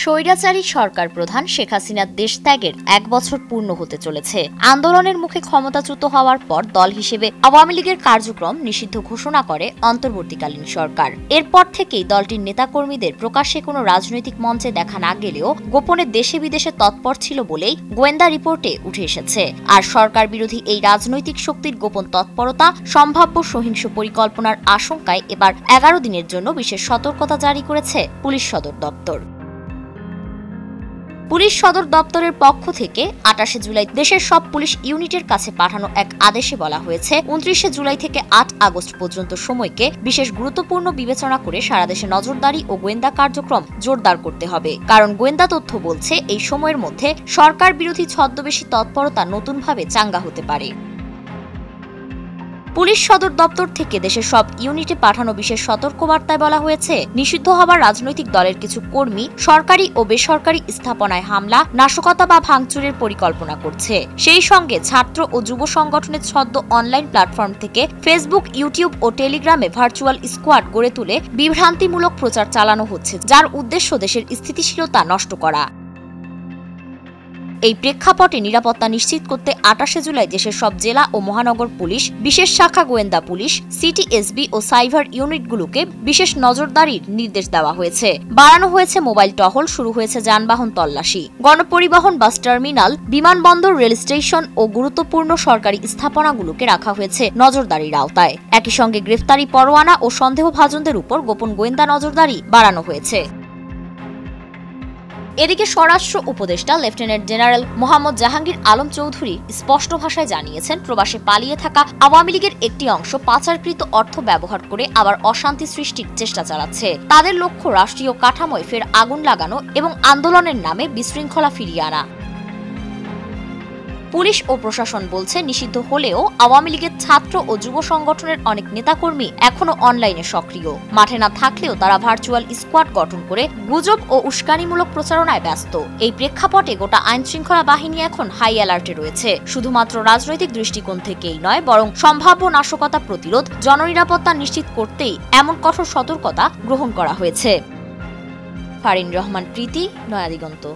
স্বৈরাচারী সরকার প্রধান শেখ হাসিনার দেশ ত্যাগের ১ বছর পূর্ণ হতে চলেছে। আন্দোলনের মুখে ক্ষমতাচ্যুত হওয়ার পর দল হিসেবে আওয়ামী লীগের কার্যক্রম নিষিদ্ধ ঘোষণা করে অন্তর্বর্তীকালীন সরকার। এরপর থেকেই দলটির নেতাকর্মীদের প্রকাশ্যে কোনো রাজনৈতিক মঞ্চে দেখা না গেলেও গোপনে দেশে বিদেশে তৎপর ছিল বলেই গোয়েন্দা রিপোর্টে উঠে এসেছে। আর সরকার বিরোধী এই রাজনৈতিক শক্তির গোপন তৎপরতা, সম্ভাব্য সহিংস পরিকল্পনার আশঙ্কায় এবার ১১ দিনের জন্য বিশেষ সতর্কতা জারি করেছে পুলিশ সদর দপ্তর। পুলিশ সদর দপ্তরের পক্ষ থেকে ২৮ জুলাই দেশের সব পুলিশ ইউনিটের কাছে পাঠানো এক আদেশে বলা হয়েছে, ২৯ জুলাই থেকে ৮ আগস্ট পর্যন্ত সময়কে বিশেষ গুরুত্বপূর্ণ বিবেচনা করে সারা দেশে নজরদারি ও গোয়েন্দা কার্যক্রম জোরদার করতে হবে। কারণ গোয়েন্দা তথ্য বলছে, এই সময়ের মধ্যে সরকার বিরোধী ছদ্মবেশী তৎপরতা নতুনভাবে চাঙ্গা হতে পারে। পুলিশ সদর দপ্তর থেকে দেশের সব ইউনিটে পাঠানো বিশেষ সতর্কবার্তায় বলা হয়েছে, নিষিদ্ধ হবার রাজনৈতিক দলের কিছু কর্মী সরকারি ও বেসরকারি স্থাপনায় হামলা, নাশকতা বা ভাঙচুরের পরিকল্পনা করছে। সেই সঙ্গে ছাত্র ও যুব সংগঠনের ছদ্ম অনলাইন প্ল্যাটফর্ম থেকে ফেসবুক, ইউটিউব ও টেলিগ্রামে ভার্চুয়াল স্কোয়াড গড়ে তুলে বিভ্রান্তিমূলক প্রচার চালানো হচ্ছে, যার উদ্দেশ্য দেশের স্থিতিশীলতা নষ্ট করা। এই প্রেক্ষাপটে নিরাপত্তা নিশ্চিত করতে ২৮ জুলাই দেশের সব জেলা ও মহানগর পুলিশ, বিশেষ শাখা গোয়েন্দা পুলিশ, সিটিএসবি ও সাইবার ইউনিটগুলোকে বিশেষ নজরদারির নির্দেশ দেওয়া হয়েছে। বাড়ানো হয়েছে মোবাইল টহল, শুরু হয়েছে যানবাহন তল্লাশি। গণপরিবহন, বাস টার্মিনাল, বিমানবন্দর, রেল স্টেশন ও গুরুত্বপূর্ণ সরকারি স্থাপনাগুলোকে রাখা হয়েছে নজরদারির আওতায়। একই সঙ্গে গ্রেফতারি পরোয়ানা ও সন্দেহভাজনদের উপর গোপন গোয়েন্দা নজরদারি বাড়ানো হয়েছে। এদিকে স্বরাষ্ট্র উপদেষ্টা লেফটেন্যান্ট জেনারেল মোহাম্মদ জাহাঙ্গীর আলম চৌধুরী স্পষ্ট ভাষায় জানিয়েছেন, প্রবাসে পালিয়ে থাকা আওয়ামী লীগের একটি অংশ পাচারকৃত অর্থ ব্যবহার করে আবার অশান্তি সৃষ্টির চেষ্টা চালাচ্ছে। তাদের লক্ষ্য রাষ্ট্রীয় কাঠামোয় ফের আগুন লাগানো এবং আন্দোলনের নামে বিশৃঙ্খলা ফিরিয়ে আনা। পুলিশ ও প্রশাসন বলছে, নিষিদ্ধ হলেও আওয়ামী লীগের ছাত্র ও যুব সংগঠনের অনেক নেতাকর্মী এখনো অনলাইনে সক্রিয়। মাঠে না থাকলেও তারা ভার্চুয়াল স্কোয়াড গঠন করে গুজব ও উস্কানিমূলক প্রচারণায় ব্যস্ত। এই প্রেক্ষাপটে গোটা আইন শৃঙ্খলা বাহিনী এখন হাই অ্যালার্টে রয়েছে। শুধুমাত্র রাজনৈতিক দৃষ্টিকোণ থেকেই নয়, বরং সম্ভাব্য নাশকতা প্রতিরোধ, জননিরাপত্তা নিশ্চিত করতেই এমন কঠোর সতর্কতা গ্রহণ করা হয়েছে। ফারিন রহমান প্রীতি, নয়া দিগন্ত।